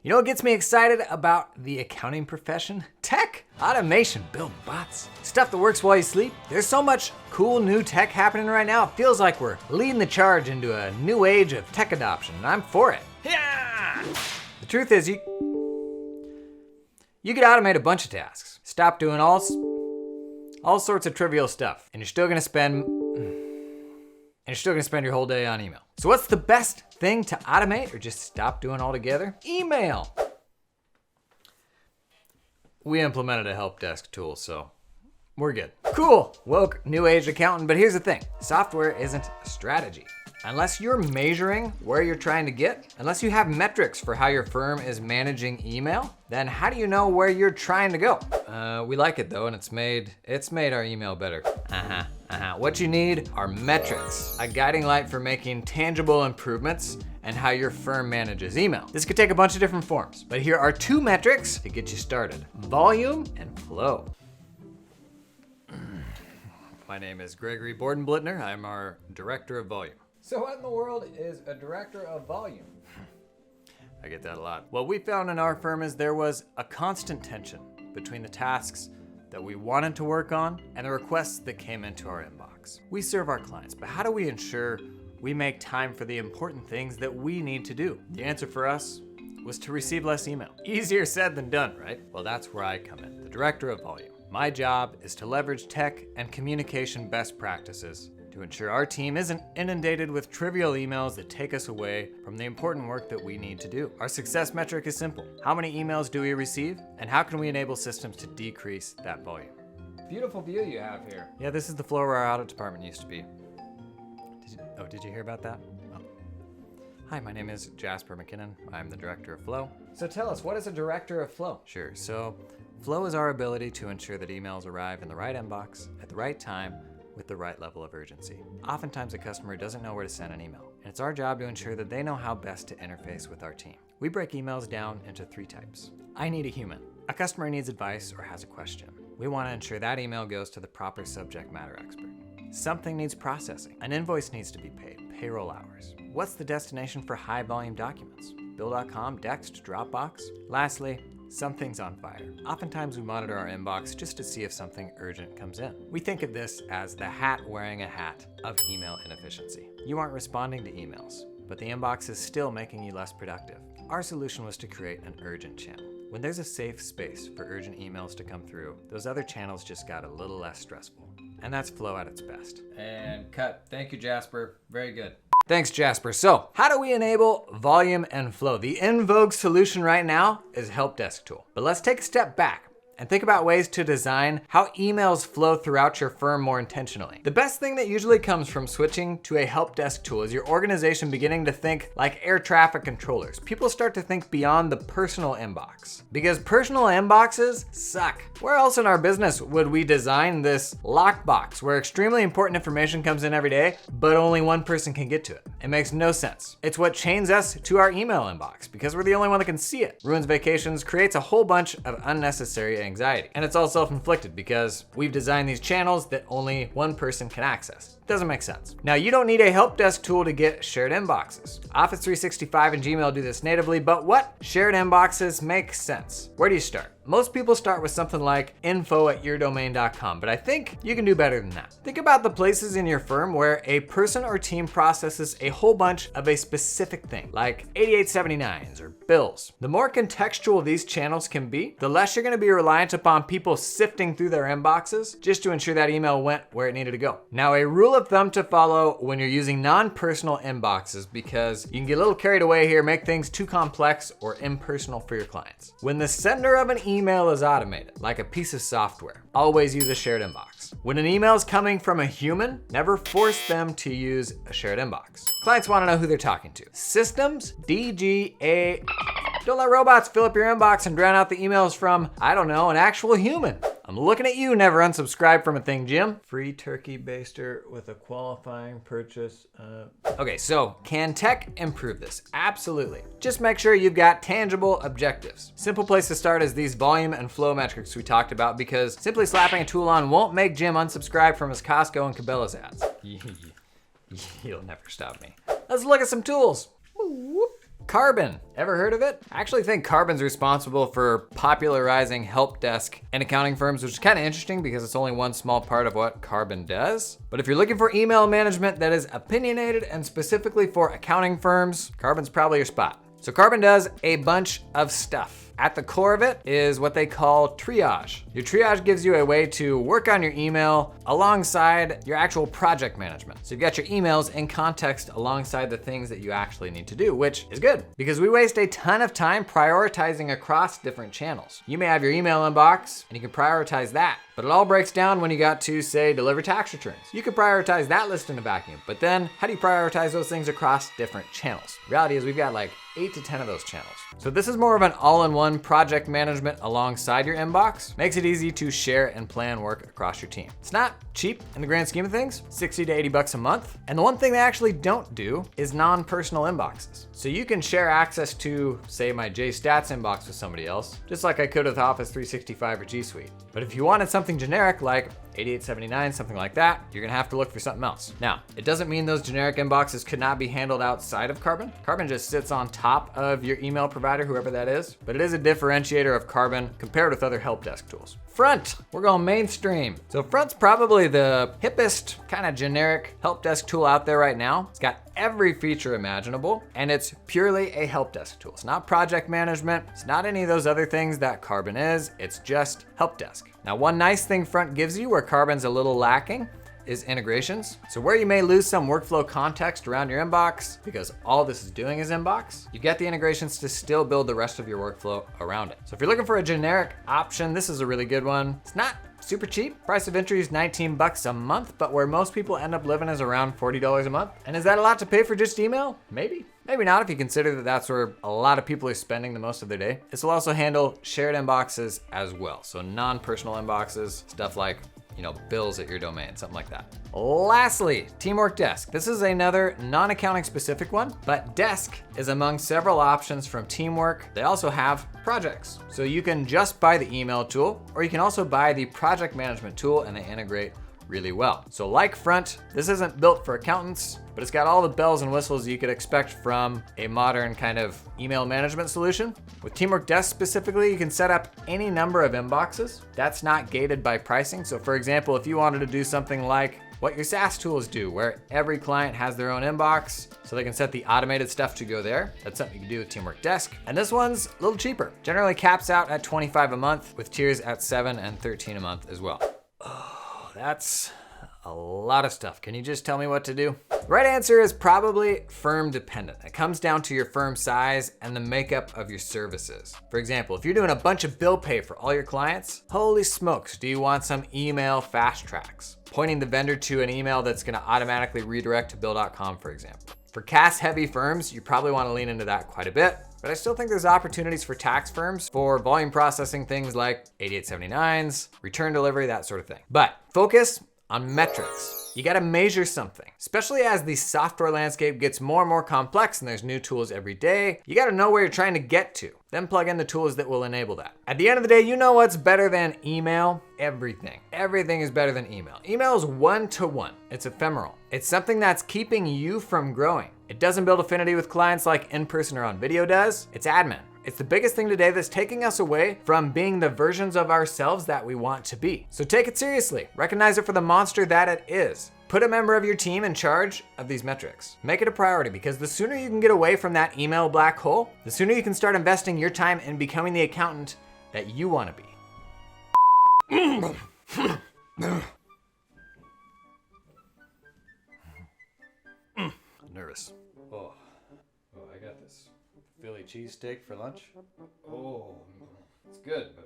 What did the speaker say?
You know what gets me excited about the accounting profession? Tech, automation, building bots, stuff that works while you sleep. There's so much cool new tech happening right now. It feels like we're leading the charge into a new age of tech adoption, and I'm for it. Yeah! The truth is, you could automate a bunch of tasks. Stop doing all sorts of trivial stuff, and you're still gonna spend your whole day on email. So what's the best thing to automate or just stop doing altogether? Email. We implemented a help desk tool, so we're good. Cool, woke, new age accountant, but here's the thing. Software isn't a strategy. Unless you're measuring where you're trying to get, unless you have metrics for how your firm is managing email, then how do you know where you're trying to go? We like it though, and it's made our email better. What you need are metrics, a guiding light for making tangible improvements and how your firm manages email. This could take a bunch of different forms, but here are 2 metrics to get you started: volume and flow. My name is Gregory Bordenblitner. I'm our Director of Volume. So what in the world is a Director of Volume? I get that a lot. What we found in our firm is there was a constant tension between the tasks that we wanted to work on and the requests that came into our inbox. We serve our clients, but how do we ensure we make time for the important things that we need to do? The answer for us was to receive less email. Easier said than done, right? Well, that's where I come in, the Director of Volume. My job is to leverage tech and communication best practices to ensure our team isn't inundated with trivial emails that take us away from the important work that we need to do. Our success metric is simple. How many emails do we receive, and how can we enable systems to decrease that volume? Beautiful view you have here. Yeah, this is the floor where our audit department used to be. Did you hear about that? Oh. Hi, my name is Jasper McKinnon. I'm the Director of Flow. So tell us, what is a Director of Flow? Sure, so Flow is our ability to ensure that emails arrive in the right inbox at the right time with the right level of urgency. Oftentimes a customer doesn't know where to send an email, and it's our job to ensure that they know how best to interface with our team. We break emails down into 3 types. I need a human. A customer needs advice or has a question. We want to ensure that email goes to the proper subject matter expert. Something needs processing. An invoice needs to be paid, payroll hours. What's the destination for high volume documents? Bill.com, Dext, Dropbox? Lastly, something's on fire. Oftentimes we monitor our inbox just to see if something urgent comes in. We think of this as the hat wearing a hat of email inefficiency. You aren't responding to emails, but the inbox is still making you less productive. Our solution was to create an urgent channel. When there's a safe space for urgent emails to come through, those other channels just got a little less stressful. And that's Flow at its best. And cut. Thank you, Jasper. Very good. Thanks, Jasper. So, how do we enable volume and flow? The in vogue solution right now is Help Desk tool. But let's take a step back and think about ways to design how emails flow throughout your firm more intentionally. The best thing that usually comes from switching to a help desk tool is your organization beginning to think like air traffic controllers. People start to think beyond the personal inbox, because personal inboxes suck. Where else in our business would we design this lockbox where extremely important information comes in every day, but only one person can get to it? It makes no sense. It's what chains us to our email inbox because we're the only one that can see it. Ruins vacations, creates a whole bunch of unnecessary anxiety. And it's all self-inflicted because we've designed these channels that only one person can access. Doesn't make sense. Now, you don't need a help desk tool to get shared inboxes. Office 365 and Gmail do this natively, but what shared inboxes make sense? Where do you start? Most people start with something like info@yourdomain.com, but I think you can do better than that. Think about the places in your firm where a person or team processes a whole bunch of a specific thing, like 8879s or bills. The more contextual these channels can be, the less you're gonna be reliant upon people sifting through their inboxes just to ensure that email went where it needed to go. Now, a rule of thumb to follow when you're using non-personal inboxes, because you can get a little carried away here, make things too complex or impersonal for your clients. When the sender of an email is automated, like a piece of software, always use a shared inbox. When an email is coming from a human, never force them to use a shared inbox. Clients want to know who they're talking to. Systems, DGA. Don't let robots fill up your inbox and drown out the emails from, I don't know, an actual human. I'm looking at you, never unsubscribe from a thing, Jim. Free turkey baster with a qualifying purchase. Okay, so can tech improve this? Absolutely. Just make sure you've got tangible objectives. Simple place to start is these volume and flow metrics we talked about, because simply slapping a tool on won't make Jim unsubscribe from his Costco and Cabela's ads. You'll never stop me. Let's look at some tools. Carbon. Ever heard of it? I actually think Carbon's responsible for popularizing help desk in accounting firms, which is kind of interesting because it's only one small part of what Carbon does. But if you're looking for email management that is opinionated and specifically for accounting firms, Carbon's probably your spot. So Carbon does a bunch of stuff. At the core of it is what they call triage. Your triage gives you a way to work on your email alongside your actual project management. So you've got your emails in context alongside the things that you actually need to do, which is good because we waste a ton of time prioritizing across different channels. You may have your email inbox and you can prioritize that, but it all breaks down when you got to, say, deliver tax returns. You could prioritize that list in a vacuum, but then how do you prioritize those things across different channels? The reality is we've got like 8 to 10 of those channels. So this is more of an all-in-one project management alongside your inbox. Makes it easy to share and plan work across your team. It's not cheap in the grand scheme of things, 60 to 80 bucks a month. And the one thing they actually don't do is non-personal inboxes. So you can share access to, say, my JStats inbox with somebody else, just like I could with Office 365 or G Suite. But if you wanted something generic like 8879, something like that, you're gonna have to look for something else. Now, it doesn't mean those generic inboxes could not be handled outside of Carbon. Carbon just sits on top of your email provider, whoever that is, but it is a differentiator of Carbon compared with other help desk tools. Front, we're going mainstream. So Front's probably the hippest kind of generic help desk tool out there right now. It's got every feature imaginable, and it's purely a help desk tool. It's not project management. It's not any of those other things that Carbon is. It's just help desk. Now, one nice thing Front gives you where Carbon's a little lacking is integrations. So where you may lose some workflow context around your inbox because all this is doing is inbox, you get the integrations to still build the rest of your workflow around it. So if you're looking for a generic option, this is a really good one. It's not super cheap. Price of entry is 19 bucks a month, but where most people end up living is around $40 a month. And is that a lot to pay for just email? Maybe. Maybe not if you consider that that's where a lot of people are spending the most of their day. This will also handle shared inboxes as well. So non-personal inboxes, stuff like bills at your domain, something like that. Lastly, Teamwork Desk. This is another non-accounting specific one, but Desk is among several options from Teamwork. They also have projects. So you can just buy the email tool, or you can also buy the project management tool, and they integrate really well. So like Front, this isn't built for accountants, but it's got all the bells and whistles you could expect from a modern kind of email management solution. With Teamwork Desk specifically, you can set up any number of inboxes. That's not gated by pricing. So for example, if you wanted to do something like what your SaaS tools do, where every client has their own inbox, so they can set the automated stuff to go there. That's something you can do with Teamwork Desk. And this one's a little cheaper. Generally caps out at 25 a month with tiers at 7 and 13 a month as well. That's a lot of stuff. Can you just tell me what to do? The right answer is probably firm dependent. It comes down to your firm size and the makeup of your services. For example, if you're doing a bunch of bill pay for all your clients, holy smokes, do you want some email fast tracks? Pointing the vendor to an email that's gonna automatically redirect to bill.com, for example. For CAS heavy firms, you probably wanna lean into that quite a bit. But I still think there's opportunities for tax firms for volume processing things like 8879s, return delivery, that sort of thing. But focus on metrics. You gotta measure something, especially as the software landscape gets more and more complex and there's new tools every day. You gotta know where you're trying to get to, then plug in the tools that will enable that. At the end of the day, you know what's better than email? Everything. Everything is better than email. Email is one-to-one. It's ephemeral. It's something that's keeping you from growing. It doesn't build affinity with clients like in-person or on video does. It's admin. It's the biggest thing today that's taking us away from being the versions of ourselves that we want to be. So take it seriously. Recognize it for the monster that it is. Put a member of your team in charge of these metrics. Make it a priority because the sooner you can get away from that email black hole, the sooner you can start investing your time in becoming the accountant that you want to be. I'm nervous. Oh, I got this Philly cheesesteak for lunch. Oh, it's good, but